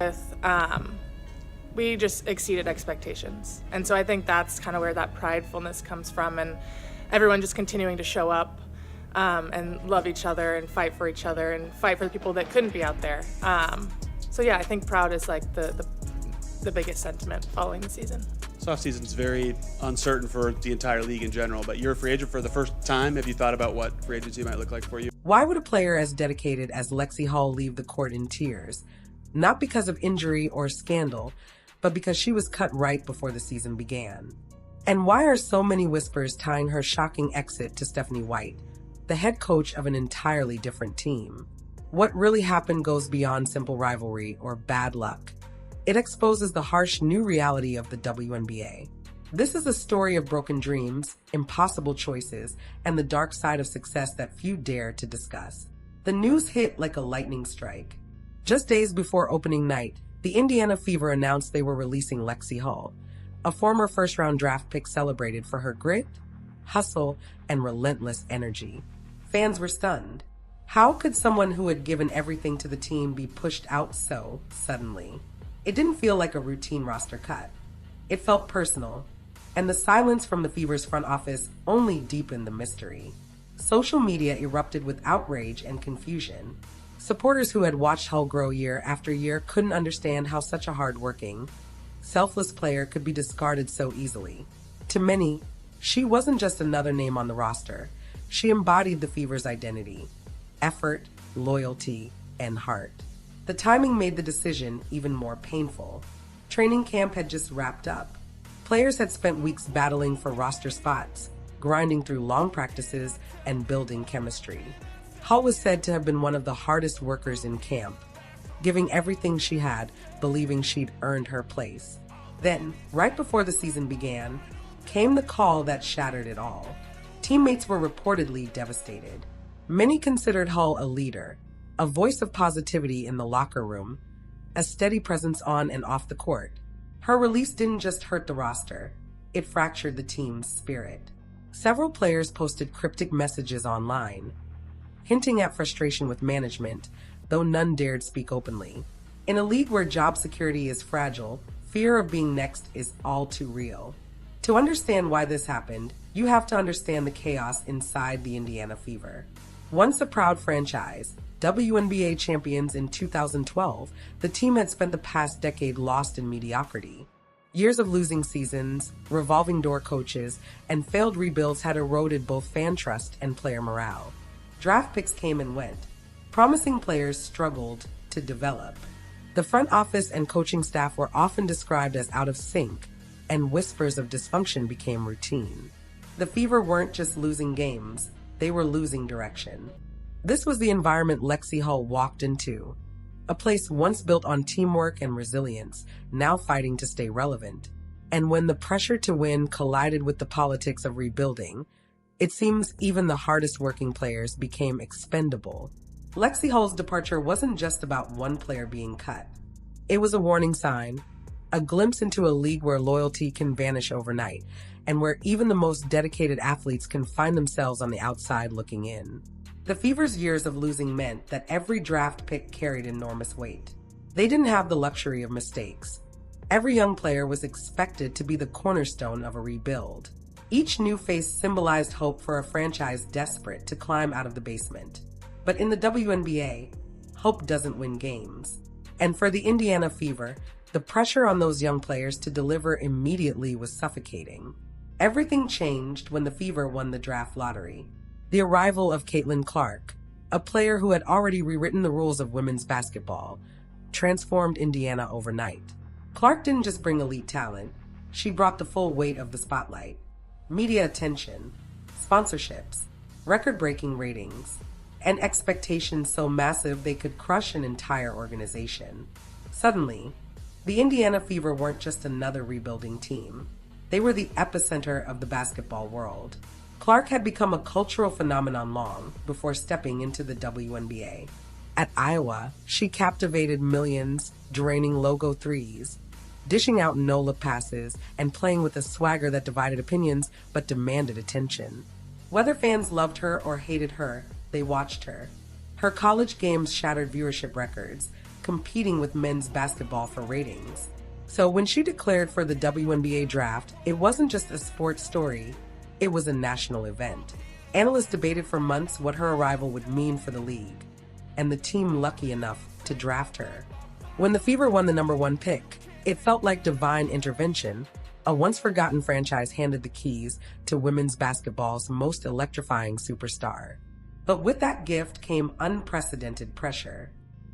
with we just exceeded expectations. And so I think that's kind of where that pridefulness comes from, and everyone just continuing to show up and love each other and fight for each other and fight for the people that couldn't be out there. So yeah, I think proud is like the biggest sentiment following the season. This offseason's very uncertain for the entire league in general, but you're a free agent for the first time. Have you thought about what free agency might look like for you? Why would a player as dedicated as Lexie Hull leave the court in tears? Not because of injury or scandal, but because she was cut right before the season began. And why are so many whispers tying her shocking exit to Stephanie White, the head coach of an entirely different team? What really happened goes beyond simple rivalry or bad luck. It exposes the harsh new reality of the WNBA. This is a story of broken dreams, impossible choices, and the dark side of success that few dare to discuss. The news hit like a lightning strike. Just days before opening night, the Indiana Fever announced they were releasing Lexie Hull, a former first-round draft pick celebrated for her grit, hustle, and relentless energy. Fans were stunned. How could someone who had given everything to the team be pushed out so suddenly? It didn't feel like a routine roster cut. It felt personal, and the silence from the Fever's front office only deepened the mystery. Social media erupted with outrage and confusion. Supporters who had watched Hull grow year after year couldn't understand how such a hard-working, selfless player could be discarded so easily. To many, she wasn't just another name on the roster. She embodied the Fever's identity, effort, loyalty, and heart. The timing made the decision even more painful. Training camp had just wrapped up. Players had spent weeks battling for roster spots, grinding through long practices, and building chemistry. Hull was said to have been one of the hardest workers in camp, giving everything she had, believing she'd earned her place. Then, right before the season began, came the call that shattered it all. Teammates were reportedly devastated. Many considered Hull a leader, a voice of positivity in the locker room, a steady presence on and off the court. Her release didn't just hurt the roster, it fractured the team's spirit. Several players posted cryptic messages online, hinting at frustration with management, though none dared speak openly. In a league where job security is fragile, fear of being next is all too real. To understand why this happened, you have to understand the chaos inside the Indiana Fever. Once a proud franchise, WNBA champions in 2012, the team had spent the past decade lost in mediocrity. Years of losing seasons, revolving door coaches, and failed rebuilds had eroded both fan trust and player morale. Draft picks came and went. Promising players struggled to develop. The front office and coaching staff were often described as out of sync, and whispers of dysfunction became routine. The Fever weren't just losing games, they were losing direction. This was the environment Lexie Hull walked into, a place once built on teamwork and resilience, now fighting to stay relevant. And when the pressure to win collided with the politics of rebuilding, it seems even the hardest working players became expendable. Lexie Hull's departure wasn't just about one player being cut. It was a warning sign, a glimpse into a league where loyalty can vanish overnight, and where even the most dedicated athletes can find themselves on the outside looking in. The Fever's years of losing meant that every draft pick carried enormous weight. They didn't have the luxury of mistakes. Every young player was expected to be the cornerstone of a rebuild. Each new face symbolized hope for a franchise desperate to climb out of the basement. But in the WNBA, hope doesn't win games. And for the Indiana Fever, the pressure on those young players to deliver immediately was suffocating. Everything changed when the Fever won the draft lottery. The arrival of Caitlin Clark, a player who had already rewritten the rules of women's basketball, transformed Indiana overnight. Clark didn't just bring elite talent, she brought the full weight of the spotlight. Media attention, sponsorships, record-breaking ratings, and expectations so massive they could crush an entire organization. Suddenly, the Indiana Fever weren't just another rebuilding team. They were the epicenter of the basketball world. Clark had become a cultural phenomenon long before stepping into the WNBA. At Iowa, she captivated millions, draining logo threes, dishing out no-look passes, and playing with a swagger that divided opinions but demanded attention. Whether fans loved her or hated her, they watched her. Her college games shattered viewership records, competing with men's basketball for ratings. So when she declared for the WNBA draft, it wasn't just a sports story, it was a national event. Analysts debated for months what her arrival would mean for the league, and the team lucky enough to draft her. When the Fever won the #1 pick, it felt like divine intervention. A once-forgotten franchise handed the keys to women's basketball's most electrifying superstar. But with that gift came unprecedented pressure.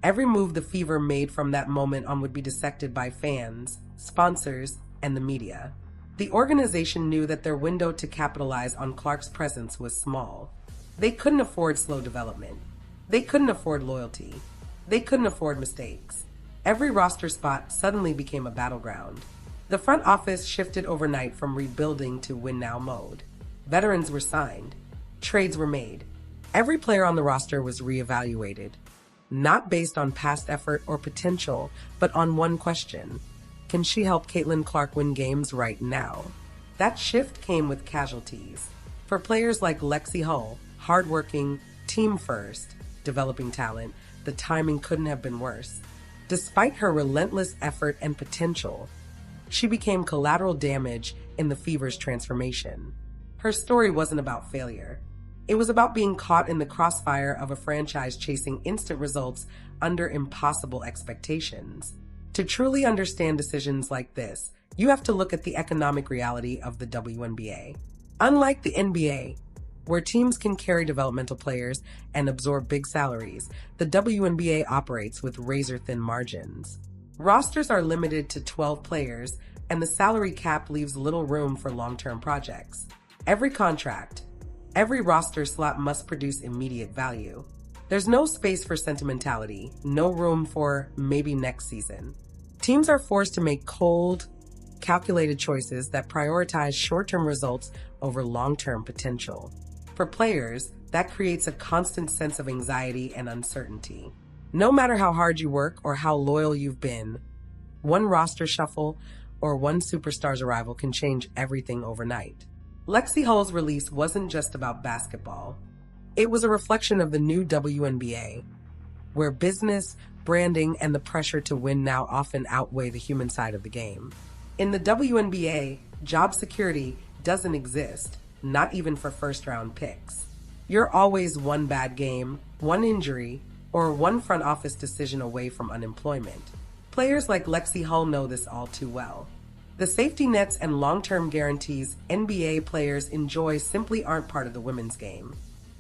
Every move the Fever made from that moment on would be dissected by fans, sponsors, and the media. The organization knew that their window to capitalize on Clark's presence was small. They couldn't afford slow development. They couldn't afford loyalty. They couldn't afford mistakes. Every roster spot suddenly became a battleground. The front office shifted overnight from rebuilding to win-now mode. Veterans were signed. Trades were made. Every player on the roster was reevaluated, not based on past effort or potential, but on one question: can she help Caitlin Clark win games right now? That shift came with casualties. For players like Lexie Hull, hardworking, team first, developing talent, the timing couldn't have been worse. Despite her relentless effort and potential, she became collateral damage in the Fever's transformation. Her story wasn't about failure. It was about being caught in the crossfire of a franchise chasing instant results under impossible expectations. To truly understand decisions like this, you have to look at the economic reality of the WNBA. Unlike the NBA, where teams can carry developmental players and absorb big salaries, the WNBA operates with razor-thin margins. Rosters are limited to 12 players, and the salary cap leaves little room for long-term projects. Every contract, every roster slot must produce immediate value. There's no space for sentimentality, no room for maybe next season. Teams are forced to make cold, calculated choices that prioritize short-term results over long-term potential. For players, that creates a constant sense of anxiety and uncertainty. No matter how hard you work or how loyal you've been, one roster shuffle or one superstar's arrival can change everything overnight. Lexie Hull's release wasn't just about basketball. It was a reflection of the new WNBA, where business, branding, and the pressure to win now often outweigh the human side of the game. In the WNBA, job security doesn't exist, not even for first-round picks. You're always one bad game, one injury, or one front office decision away from unemployment. Players like Lexie Hull know this all too well. The safety nets and long-term guarantees NBA players enjoy simply aren't part of the women's game.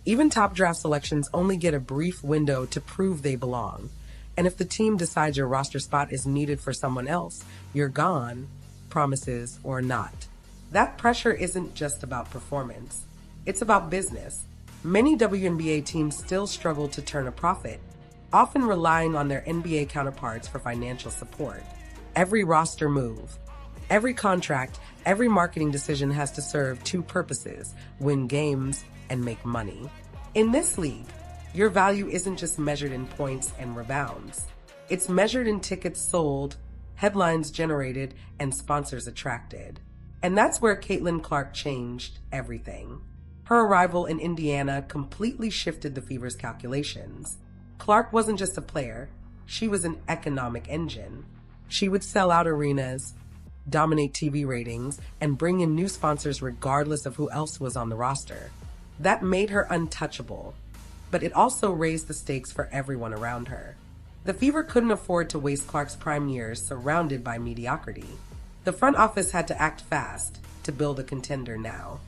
Even top draft selections only get a brief window to prove they belong. And if the team decides your roster spot is needed for someone else, you're gone, promises or not. That pressure isn't just about performance. It's about business. Many WNBA teams still struggle to turn a profit, often relying on their NBA counterparts for financial support. Every roster move, every contract, every marketing decision has to serve two purposes: win games and make money. In this league, your value isn't just measured in points and rebounds. It's measured in tickets sold, headlines generated, and sponsors attracted. And that's where Caitlin Clark changed everything. Her arrival in Indiana completely shifted the Fever's calculations. Clark wasn't just a player, she was an economic engine. She would sell out arenas, dominate TV ratings, and bring in new sponsors regardless of who else was on the roster. That made her untouchable, but it also raised the stakes for everyone around her. The Fever couldn't afford to waste Clark's prime years surrounded by mediocrity. The front office had to act fast to build a contender now.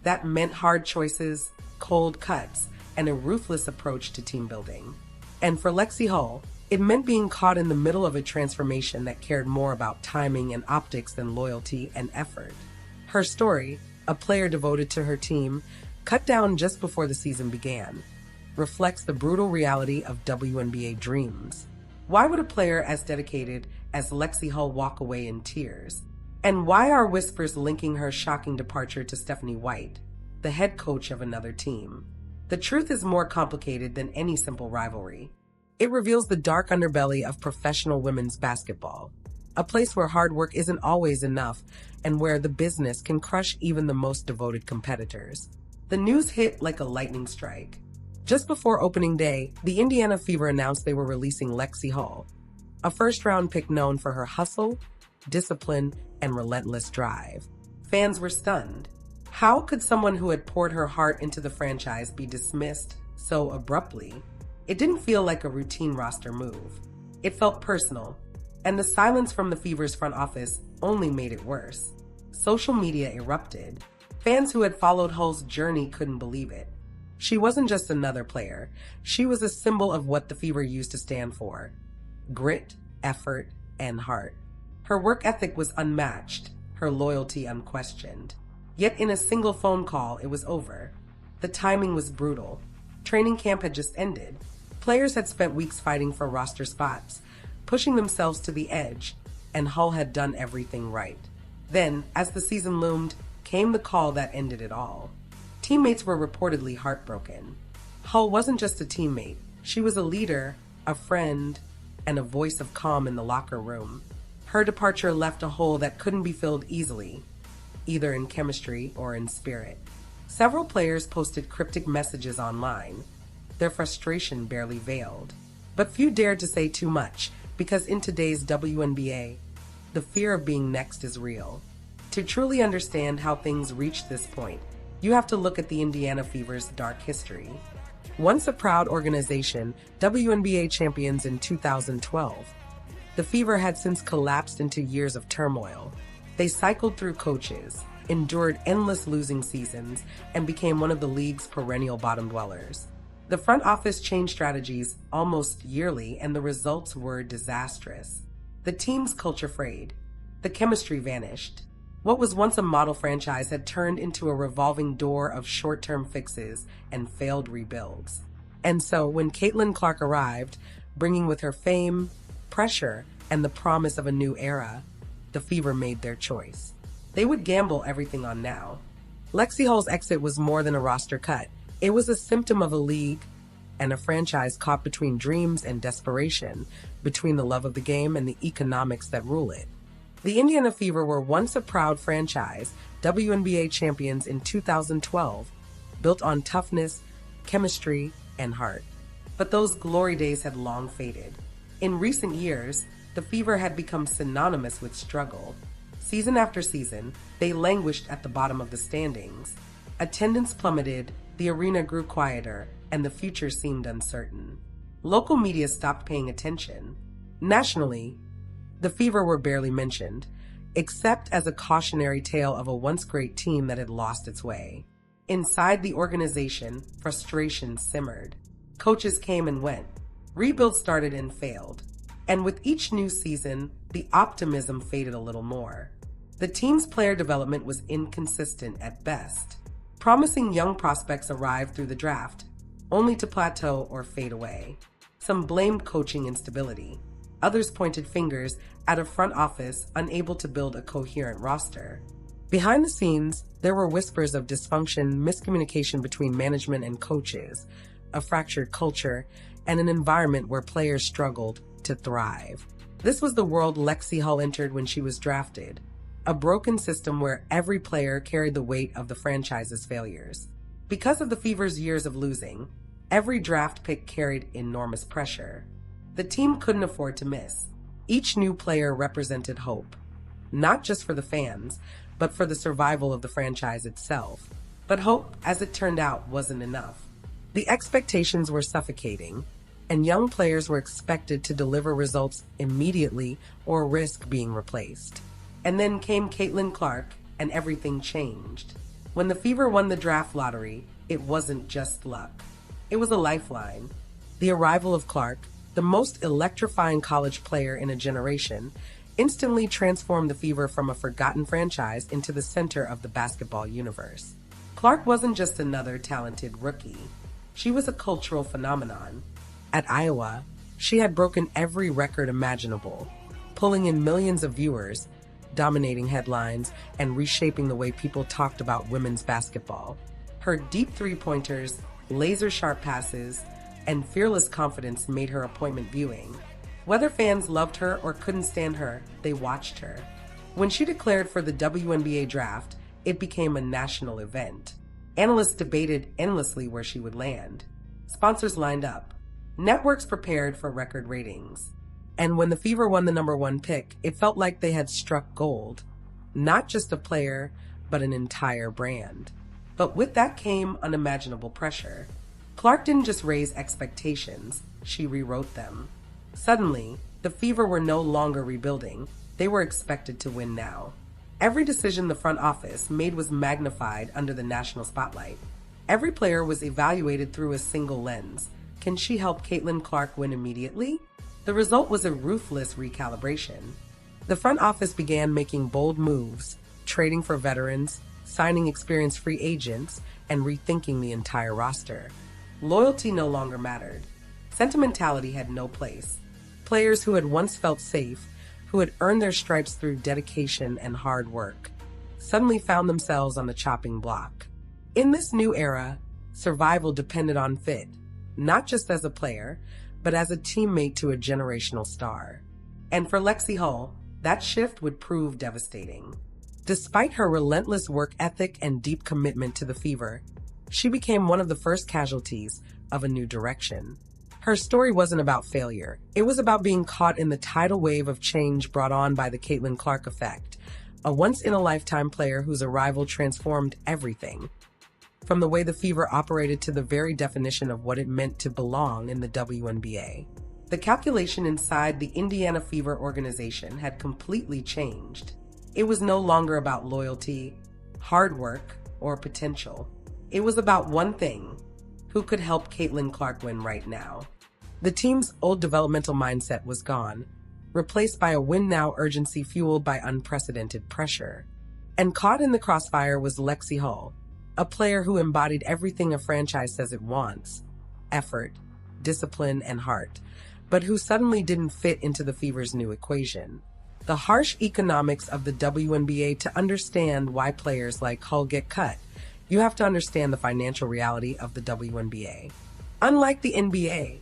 That meant hard choices, cold cuts, and a ruthless approach to team building. And for Lexie Hull, it meant being caught in the middle of a transformation that cared more about timing and optics than loyalty and effort. Her story, a player devoted to her team, cut down just before the season began, reflects the brutal reality of WNBA dreams. Why would a player as dedicated as Lexie Hull walk away in tears? And why are whispers linking her shocking departure to Stephanie White, the head coach of another team? The truth is more complicated than any simple rivalry. It reveals the dark underbelly of professional women's basketball, a place where hard work isn't always enough and where the business can crush even the most devoted competitors. The news hit like a lightning strike. Just before opening day, the Indiana Fever announced they were releasing Lexie Hull, a first-round pick known for her hustle, discipline, and relentless drive. Fans were stunned. How could someone who had poured her heart into the franchise be dismissed so abruptly? It didn't feel like a routine roster move. It felt personal, and the silence from the Fever's front office only made it worse. Social media erupted. Fans who had followed Hull's journey couldn't believe it. She wasn't just another player. She was a symbol of what the Fever used to stand for: grit, effort, and heart. Her work ethic was unmatched, her loyalty unquestioned. Yet in a single phone call, it was over. The timing was brutal. Training camp had just ended. Players had spent weeks fighting for roster spots, pushing themselves to the edge, and Hull had done everything right. Then, as the season loomed, came the call that ended it all. Teammates were reportedly heartbroken. Hull wasn't just a teammate. She was a leader, a friend, and a voice of calm in the locker room. Her departure left a hole that couldn't be filled easily, either in chemistry or in spirit. Several players posted cryptic messages online, their frustration barely veiled. But few dared to say too much, because in today's WNBA, the fear of being next is real. To truly understand how things reached this point, you have to look at the Indiana Fever's dark history. Once a proud organization, WNBA champions in 2012, the Fever had since collapsed into years of turmoil. They cycled through coaches, endured endless losing seasons, and became one of the league's perennial bottom dwellers. The front office changed strategies almost yearly, and the results were disastrous. The team's culture frayed. The chemistry vanished. What was once a model franchise had turned into a revolving door of short-term fixes and failed rebuilds. And so, when Caitlin Clark arrived, bringing with her fame, pressure, and the promise of a new era, the Fever made their choice. They would gamble everything on now. Lexie Hull's exit was more than a roster cut. It was a symptom of a league and a franchise caught between dreams and desperation, between the love of the game and the economics that rule it. The Indiana Fever were once a proud franchise, WNBA champions in 2012, built on toughness, chemistry, and heart. But those glory days had long faded. In recent years, the Fever had become synonymous with struggle. Season after season, they languished at the bottom of the standings. Attendance plummeted, the arena grew quieter, and the future seemed uncertain. Local media stopped paying attention. Nationally, the Fever were barely mentioned, except as a cautionary tale of a once great team that had lost its way. Inside the organization, frustration simmered. Coaches came and went. Rebuilds started and failed. And with each new season, the optimism faded a little more. The team's player development was inconsistent at best. Promising young prospects arrived through the draft, only to plateau or fade away. Some blamed coaching instability. Others pointed fingers at a front office unable to build a coherent roster. Behind the scenes, there were whispers of dysfunction, miscommunication between management and coaches, a fractured culture, and an environment where players struggled to thrive. This was the world Lexie Hull entered when she was drafted, a broken system where every player carried the weight of the franchise's failures. Because of the Fever's years of losing, every draft pick carried enormous pressure. The team couldn't afford to miss. Each new player represented hope, not just for the fans, but for the survival of the franchise itself. But hope, as it turned out, wasn't enough. The expectations were suffocating, and young players were expected to deliver results immediately or risk being replaced. And then came Caitlin Clark, and everything changed. When the Fever won the draft lottery, it wasn't just luck. It was a lifeline. The arrival of Clark, the most electrifying college player in a generation, instantly transformed the Fever from a forgotten franchise into the center of the basketball universe. Clark wasn't just another talented rookie. She was a cultural phenomenon. At Iowa, she had broken every record imaginable, pulling in millions of viewers, dominating headlines, and reshaping the way people talked about women's basketball. Her deep three-pointers, laser-sharp passes, and fearless confidence made her appointment viewing. Whether fans loved her or couldn't stand her, they watched her. When she declared for the WNBA draft, it became a national event. Analysts debated endlessly where she would land. Sponsors lined up. Networks prepared for record ratings. And when the Fever won the #1 pick, it felt like they had struck gold. Not just a player, but an entire brand. But with that came unimaginable pressure. Clark didn't just raise expectations, she rewrote them. Suddenly, the Fever were no longer rebuilding, they were expected to win now. Every decision the front office made was magnified under the national spotlight. Every player was evaluated through a single lens. Can she help Caitlin Clark win immediately? The result was a ruthless recalibration. The front office began making bold moves, trading for veterans, signing experienced free agents, and rethinking the entire roster. Loyalty no longer mattered. Sentimentality had no place. Players who had once felt safe, who had earned their stripes through dedication and hard work, suddenly found themselves on the chopping block. In this new era, survival depended on fit, not just as a player, but as a teammate to a generational star. And for Lexie Hull, that shift would prove devastating. Despite her relentless work ethic and deep commitment to the Fever, she became one of the first casualties of a new direction. Her story wasn't about failure. It was about being caught in the tidal wave of change brought on by the Caitlin Clark effect, a once-in-a-lifetime player whose arrival transformed everything. From the way the Fever operated to the very definition of what it meant to belong in the WNBA. The calculation inside the Indiana Fever organization had completely changed. It was no longer about loyalty, hard work, or potential. It was about one thing: who could help Caitlin Clark win right now? The team's old developmental mindset was gone, replaced by a win-now urgency fueled by unprecedented pressure. And caught in the crossfire was Lexie Hull, a player who embodied everything a franchise says it wants: effort, discipline, and heart, but who suddenly didn't fit into the Fever's new equation. The harsh economics of the WNBA. To understand why players like Hull get cut, you have to understand the financial reality of the WNBA. Unlike the NBA,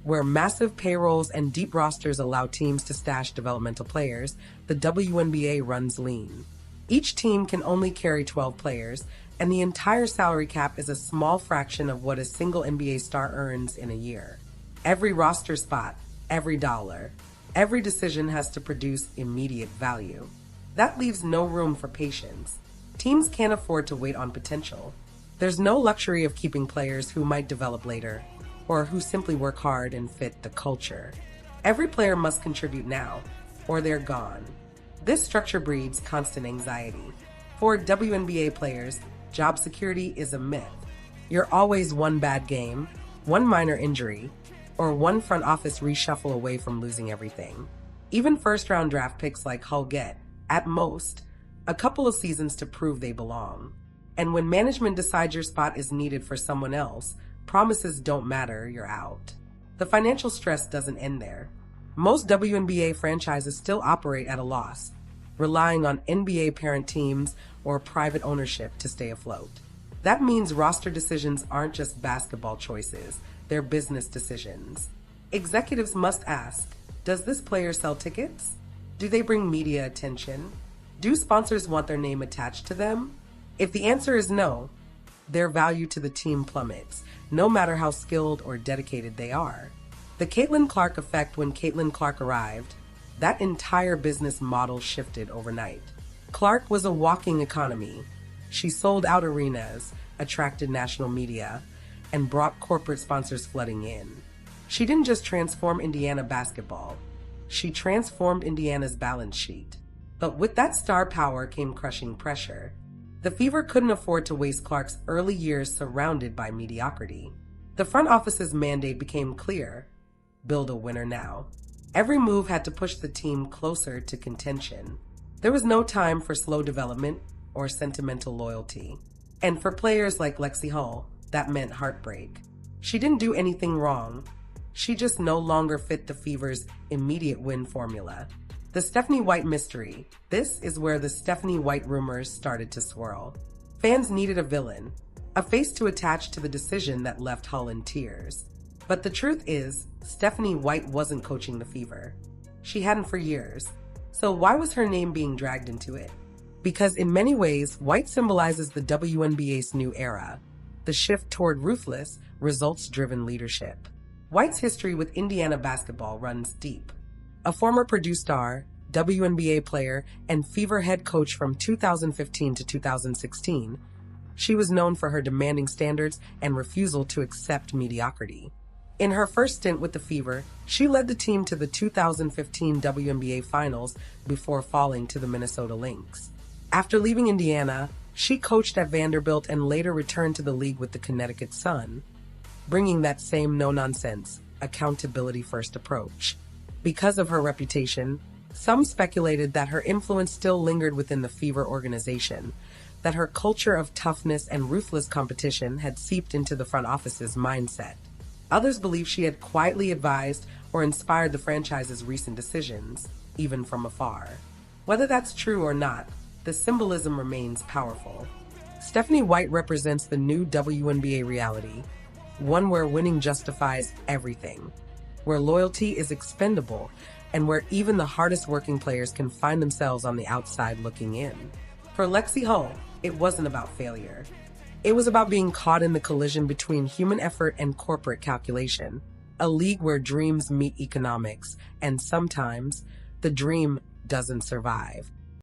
where massive payrolls and deep rosters allow teams to stash developmental players, the WNBA runs lean. Each team can only carry 12 players, and the entire salary cap is a small fraction of what a single NBA star earns in a year. Every roster spot, every dollar, every decision has to produce immediate value. That leaves no room for patience. Teams can't afford to wait on potential. There's no luxury of keeping players who might develop later, or who simply work hard and fit the culture. Every player must contribute now, or they're gone. This structure breeds constant anxiety. For WNBA players, job security is a myth. You're always one bad game, one minor injury, or one front office reshuffle away from losing everything. Even first-round draft picks like Hull get, at most, a couple of seasons to prove they belong. And when management decides your spot is needed for someone else, promises don't matter, you're out. The financial stress doesn't end there. Most WNBA franchises still operate at a loss, relying on NBA parent teams or private ownership to stay afloat. That means roster decisions aren't just basketball choices, they're business decisions. Executives must ask, does this player sell tickets? Do they bring media attention? Do sponsors want their name attached to them? If the answer is no, their value to the team plummets, no matter how skilled or dedicated they are. The Caitlin Clark effect: when Caitlin Clark arrived, that entire business model shifted overnight. Clark was a walking economy. She sold out arenas, attracted national media, and brought corporate sponsors flooding in. She didn't just transform Indiana basketball, she transformed Indiana's balance sheet. But with that star power came crushing pressure. The Fever couldn't afford to waste Clark's early years surrounded by mediocrity. The front office's mandate became clear: build a winner now. Every move had to push the team closer to contention. There was no time for slow development or sentimental loyalty. And for players like Lexie Hull, that meant heartbreak. She didn't do anything wrong. She just no longer fit the Fever's immediate win formula. The Stephanie White mystery. This is where the Stephanie White rumors started to swirl. Fans needed a villain, a face to attach to the decision that left Hull in tears. But the truth is, Stephanie White wasn't coaching the Fever. She hadn't for years. So why was her name being dragged into it? Because in many ways, White symbolizes the WNBA's new era, the shift toward ruthless, results-driven leadership. White's history with Indiana basketball runs deep. A former Purdue star, WNBA player, and Fever head coach from 2015 to 2016, she was known for her demanding standards and refusal to accept mediocrity. In her first stint with the Fever, she led the team to the 2015 WNBA Finals before falling to the Minnesota Lynx. After leaving Indiana, she coached at Vanderbilt and later returned to the league with the Connecticut Sun, bringing that same no-nonsense, accountability-first approach. Because of her reputation, some speculated that her influence still lingered within the Fever organization, that her culture of toughness and ruthless competition had seeped into the front office's mindset. Others believe she had quietly advised or inspired the franchise's recent decisions, even from afar. Whether that's true or not, the symbolism remains powerful. Stephanie White represents the new WNBA reality, one where winning justifies everything, where loyalty is expendable, and where even the hardest working players can find themselves on the outside looking in. For Lexie Hull, it wasn't about failure. It was about being caught in the collision between human effort and corporate calculation, a league where dreams meet economics, and sometimes the dream doesn't survive.